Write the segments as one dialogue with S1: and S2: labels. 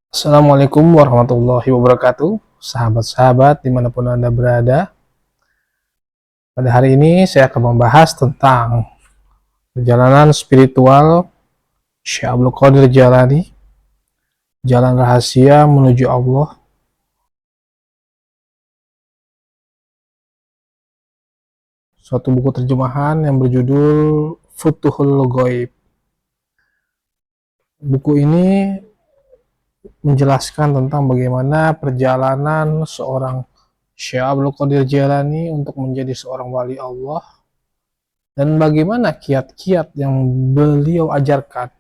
S1: Assalamualaikum warahmatullahi wabarakatuh, sahabat-sahabat dimanapun Anda berada. Pada hari ini saya akan membahas tentang perjalanan spiritual Syekh Abdul Qadir Jailani, jalan rahasia menuju Allah. Suatu buku terjemahan yang berjudul Futuhul Ghaib. Buku ini menjelaskan tentang bagaimana perjalanan seorang Syekh Abdul Qadir Jailani untuk menjadi seorang wali Allah dan bagaimana kiat-kiat yang beliau ajarkan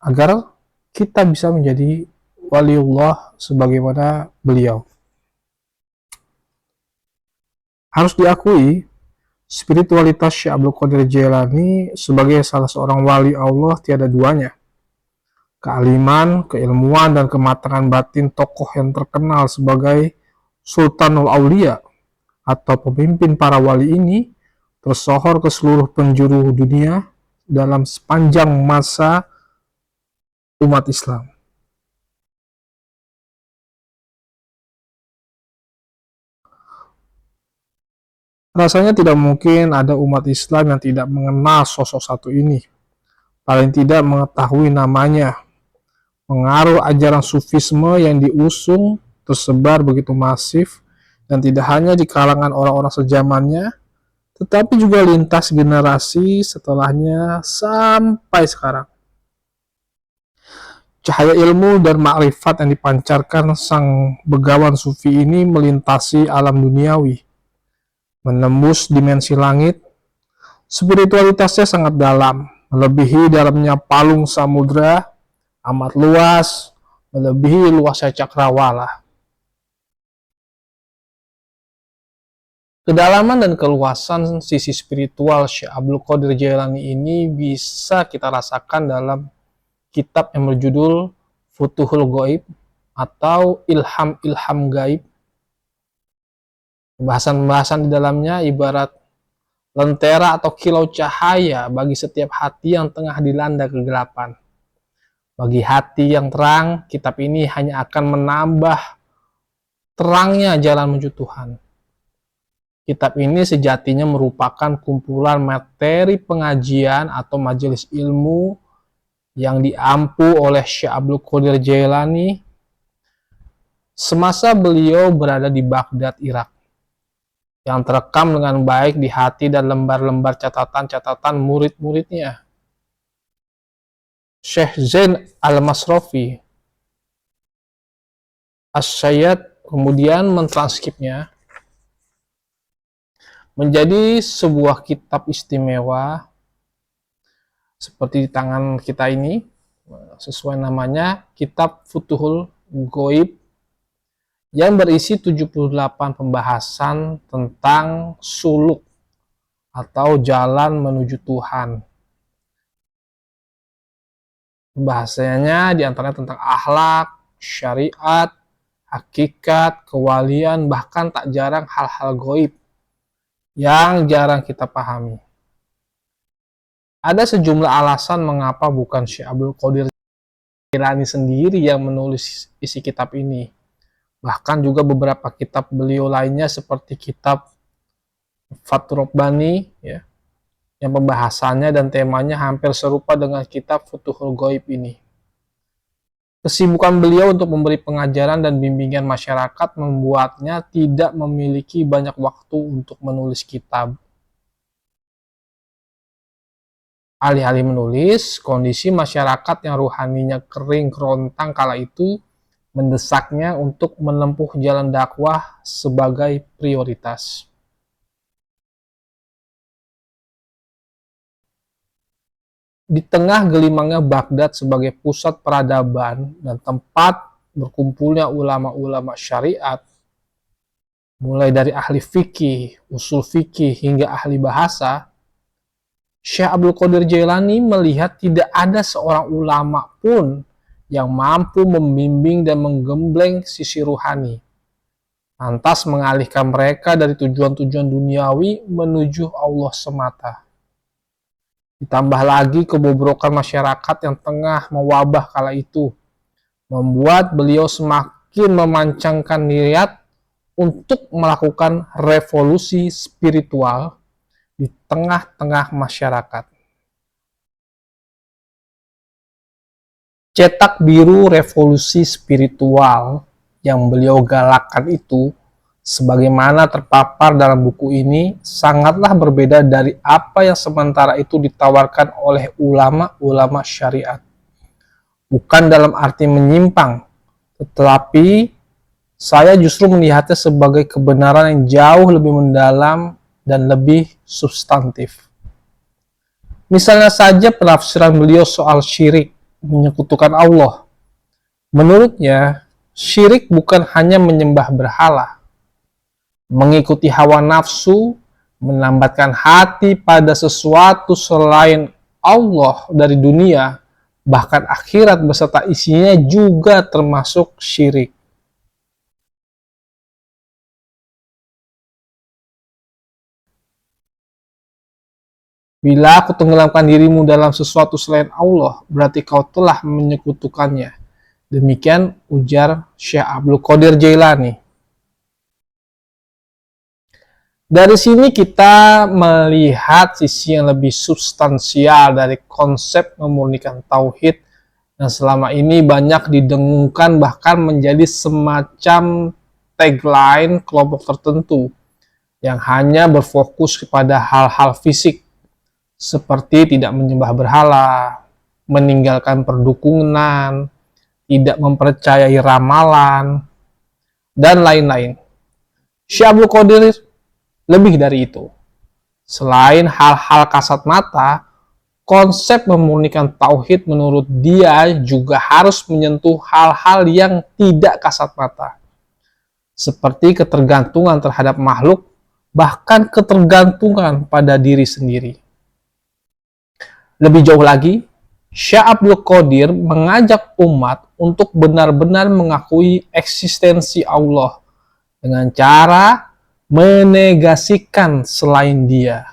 S1: agar kita bisa menjadi waliullah sebagaimana beliau. Harus diakui, spiritualitas Syekh Abdul Qadir Jailani sebagai salah seorang wali Allah tiada duanya. Kealiman, keilmuan, dan kematangan batin tokoh yang terkenal sebagai Sultanul Aulia atau pemimpin para wali ini tersohor ke seluruh penjuru dunia dalam sepanjang masa umat Islam. Rasanya tidak mungkin ada umat Islam yang tidak mengenal sosok satu ini, paling tidak mengetahui namanya. Pengaruh ajaran sufisme yang diusung tersebar begitu masif dan tidak hanya di kalangan orang-orang sejamannya, tetapi juga lintas generasi setelahnya sampai sekarang. Cahaya ilmu dan makrifat yang dipancarkan sang begawan sufi ini melintasi alam duniawi, menembus dimensi langit. Spiritualitasnya sangat dalam, melebihi dalamnya palung samudra, amat luas, melebihi luasnya cakrawala. Kedalaman dan keluasan sisi spiritual Syekh Abdul Qadir Jailani ini bisa kita rasakan dalam kitab yang berjudul Futuhul Ghaib atau Ilham-Ilham Gaib. Pembahasan-pembahasan di dalamnya ibarat lentera atau kilau cahaya bagi setiap hati yang tengah dilanda kegelapan. Bagi hati yang terang, kitab ini hanya akan menambah terangnya jalan menuju Tuhan. Kitab ini sejatinya merupakan kumpulan materi pengajian atau majelis ilmu yang diampu oleh Syekh Abdul Qadir Jailani semasa beliau berada di Baghdad, Irak, yang terekam dengan baik di hati dan lembar-lembar catatan-catatan murid-muridnya. Syekh Zain Al-Masrafi As-Sayyad kemudian mentranskripnya menjadi sebuah kitab istimewa seperti di tangan kita ini, sesuai namanya, Kitab Futuhul Ghaib, yang berisi 78 pembahasan tentang suluk atau jalan menuju Tuhan. Pembahasannya diantaranya tentang akhlak, syariat, hakikat, kewalian, bahkan tak jarang hal-hal gaib yang jarang kita pahami. Ada sejumlah alasan mengapa bukan Syekh Abdul Qadir Jailani sendiri yang menulis isi kitab ini. Bahkan juga beberapa kitab beliau lainnya seperti kitab Fathur Rabbani, ya, yang pembahasannya dan temanya hampir serupa dengan kitab Futuhul Ghaib ini. Kesibukan beliau untuk memberi pengajaran dan bimbingan masyarakat membuatnya tidak memiliki banyak waktu untuk menulis kitab. Alih-alih menulis, kondisi masyarakat yang ruhaninya kering kerontang kala itu mendesaknya untuk menempuh jalan dakwah sebagai prioritas. Di tengah gelimangnya Baghdad sebagai pusat peradaban dan tempat berkumpulnya ulama-ulama syariat, mulai dari ahli fikih, usul fikih, hingga ahli bahasa, Syekh Abdul Qadir Jailani melihat tidak ada seorang ulama pun yang mampu membimbing dan menggembleng sisi ruhani, lantas mengalihkan mereka dari tujuan-tujuan duniawi menuju Allah semata. Ditambah lagi kebobrokan masyarakat yang tengah mewabah kala itu, membuat beliau semakin memancangkan niat untuk melakukan revolusi spiritual di tengah-tengah masyarakat. Cetak biru revolusi spiritual yang beliau galakkan itu, sebagaimana terpapar dalam buku ini, sangatlah berbeda dari apa yang sementara itu ditawarkan oleh ulama-ulama syariat. Bukan dalam arti menyimpang, tetapi saya justru melihatnya sebagai kebenaran yang jauh lebih mendalam dan lebih substantif. Misalnya saja penafsiran beliau soal syirik, menyekutukan Allah. Menurutnya, syirik bukan hanya menyembah berhala, mengikuti hawa nafsu, melambatkan hati pada sesuatu selain Allah dari dunia, bahkan akhirat beserta isinya juga termasuk syirik. Bila aku tenggelamkan dirimu dalam sesuatu selain Allah, berarti kau telah menyekutukannya. Demikian ujar Syekh Abdul Qadir Jailani. Dari sini kita melihat sisi yang lebih substansial dari konsep memurnikan tauhid yang selama ini banyak didengungkan, bahkan menjadi semacam tagline kelompok tertentu yang hanya berfokus kepada hal-hal fisik seperti tidak menyembah berhala, meninggalkan perdukunan, tidak mempercayai ramalan, dan lain-lain. Syekh Abdul Qadir lebih dari itu. Selain hal-hal kasat mata, konsep memurnikan tauhid menurut dia juga harus menyentuh hal-hal yang tidak kasat mata, seperti ketergantungan terhadap makhluk, bahkan ketergantungan pada diri sendiri. Lebih jauh lagi, Syekh Abdul Qadir mengajak umat untuk benar-benar mengakui eksistensi Allah dengan cara menegasikan selain Dia.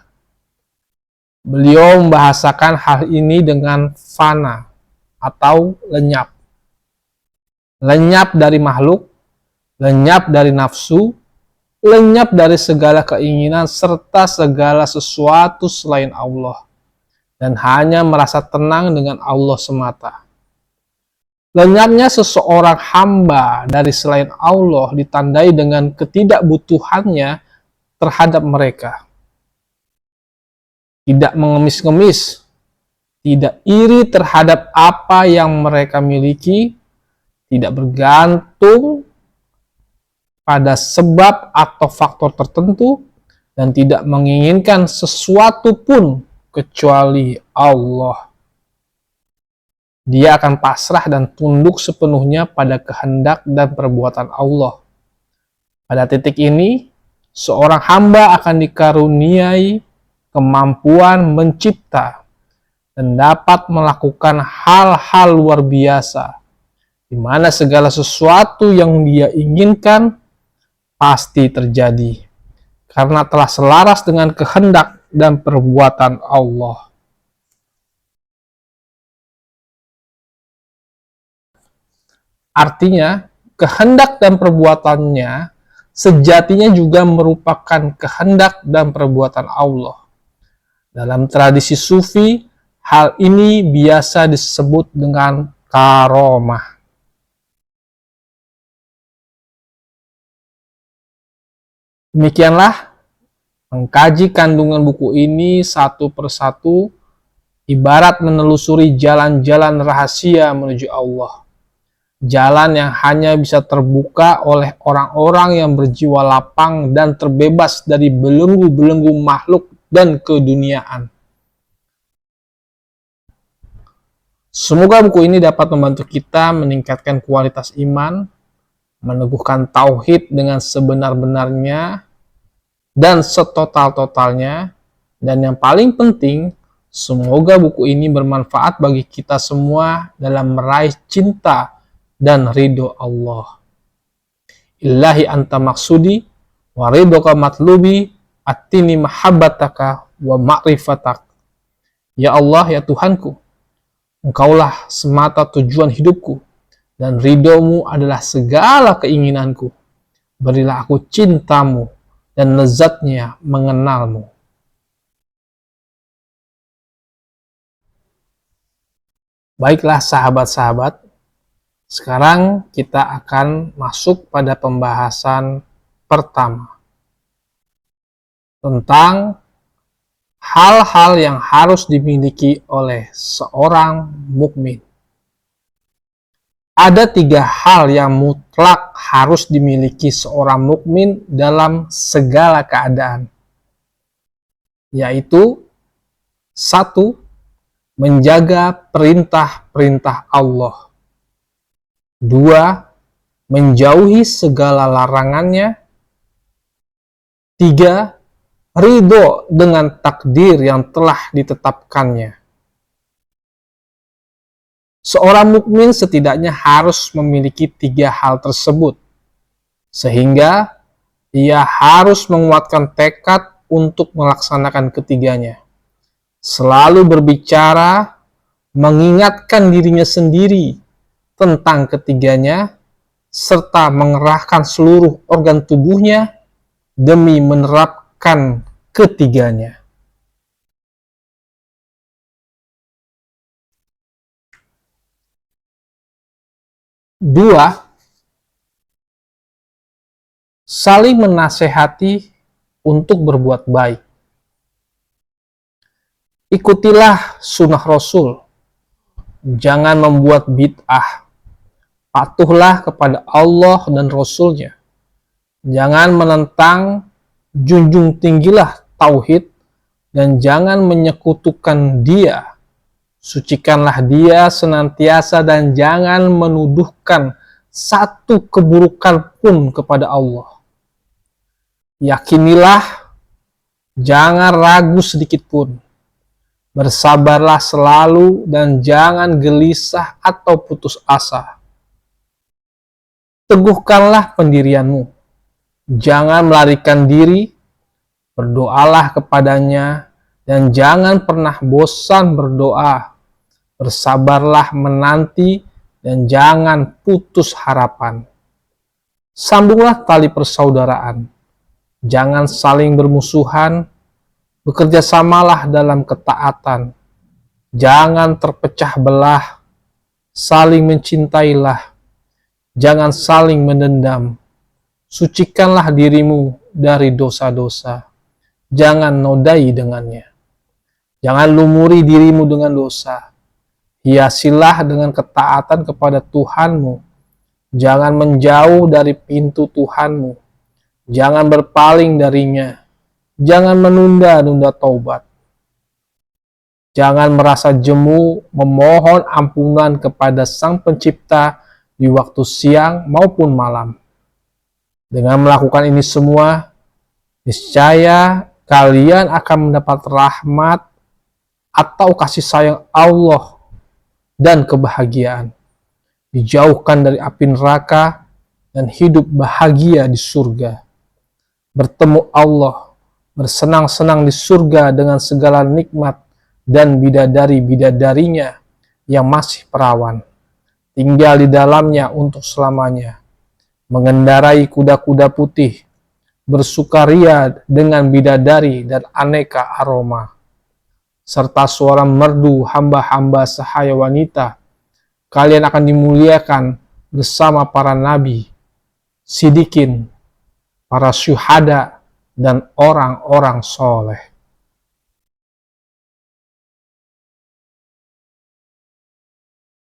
S1: Beliau membahasakan hal ini dengan fana atau lenyap. Lenyap dari makhluk, lenyap dari nafsu, lenyap dari segala keinginan serta segala sesuatu selain Allah, dan hanya merasa tenang dengan Allah semata. Lenyapnya seseorang hamba dari selain Allah ditandai dengan ketidakbutuhannya terhadap mereka. Tidak mengemis-ngemis, tidak iri terhadap apa yang mereka miliki, tidak bergantung pada sebab atau faktor tertentu, dan tidak menginginkan sesuatu pun kecuali Allah. Dia akan pasrah dan tunduk sepenuhnya pada kehendak dan perbuatan Allah. Pada titik ini, seorang hamba akan dikaruniai kemampuan mencipta dan dapat melakukan hal-hal luar biasa, di mana segala sesuatu yang dia inginkan pasti terjadi, karena telah selaras dengan kehendak dan perbuatan Allah. Artinya, kehendak dan perbuatannya sejatinya juga merupakan kehendak dan perbuatan Allah. Dalam tradisi sufi, hal ini biasa disebut dengan karomah. Demikianlah mengkaji kandungan buku ini satu persatu, ibarat menelusuri jalan-jalan rahasia menuju Allah. Jalan yang hanya bisa terbuka oleh orang-orang yang berjiwa lapang dan terbebas dari belenggu-belenggu makhluk dan keduniaan. Semoga buku ini dapat membantu kita meningkatkan kualitas iman, meneguhkan tauhid dengan sebenar-benarnya dan setotal-totalnya, dan yang paling penting, semoga buku ini bermanfaat bagi kita semua dalam meraih cinta dan ridho Allah. Ilahi anta maksudi wa ridhoka matlubi atini mahabbataka wa ma'rifatak. Ya Allah, ya Tuhanku, Engkaulah semata tujuan hidupku, dan ridhomu adalah segala keinginanku. Berilah aku cintamu dan lezatnya mengenalmu. Baiklah sahabat-sahabat, sekarang kita akan masuk pada pembahasan pertama tentang hal-hal yang harus dimiliki oleh seorang mukmin. Ada 3 hal yang mutlak harus dimiliki seorang mukmin dalam segala keadaan, yaitu 1. Menjaga perintah-perintah Allah. 2. Menjauhi segala larangannya. 3. Ridho dengan takdir yang telah ditetapkannya. Seorang mukmin setidaknya harus memiliki 3 hal tersebut, sehingga ia harus menguatkan tekad untuk melaksanakan ketiganya. Selalu berbicara, mengingatkan dirinya sendiri tentang ketiganya, serta mengerahkan seluruh organ tubuhnya demi menerapkan ketiganya. Dua, saling menasehati untuk berbuat baik. Ikutilah sunnah Rasul, jangan membuat bid'ah. Patuhlah kepada Allah dan Rasul-Nya. Jangan menentang, junjung tinggilah tauhid, dan jangan menyekutukan Dia. Sucikanlah Dia senantiasa dan jangan menuduhkan satu keburukan pun kepada Allah. Yakinilah, jangan ragu sedikit pun. Bersabarlah selalu dan jangan gelisah atau putus asa. Teguhkanlah pendirianmu. Jangan melarikan diri. Berdoalah kepadanya dan jangan pernah bosan berdoa. Bersabarlah menanti dan jangan putus harapan. Sambunglah tali persaudaraan. Jangan saling bermusuhan. Bekerjasamalah dalam ketaatan. Jangan terpecah belah. Saling mencintailah. Jangan saling mendendam. Sucikanlah dirimu dari dosa-dosa. Jangan nodai dengannya. Jangan lumuri dirimu dengan dosa. Hiasilah dengan ketaatan kepada Tuhanmu. Jangan menjauh dari pintu Tuhanmu. Jangan berpaling darinya. Jangan menunda-nunda taubat. Jangan merasa jemu memohon ampunan kepada Sang Pencipta di waktu siang maupun malam. Dengan melakukan ini semua, niscaya kalian akan mendapat rahmat atau kasih sayang Allah dan kebahagiaan. Dijauhkan dari api neraka dan hidup bahagia di surga. Bertemu Allah, bersenang-senang di surga dengan segala nikmat dan bidadari-bidadarinya yang masih perawan. Tinggal di dalamnya untuk selamanya. Mengendarai kuda-kuda putih. Bersukaria dengan bidadari dan aneka aroma. Serta suara merdu hamba-hamba sahaya wanita. Kalian akan dimuliakan bersama para nabi, sidikin, para syuhada, dan orang-orang soleh.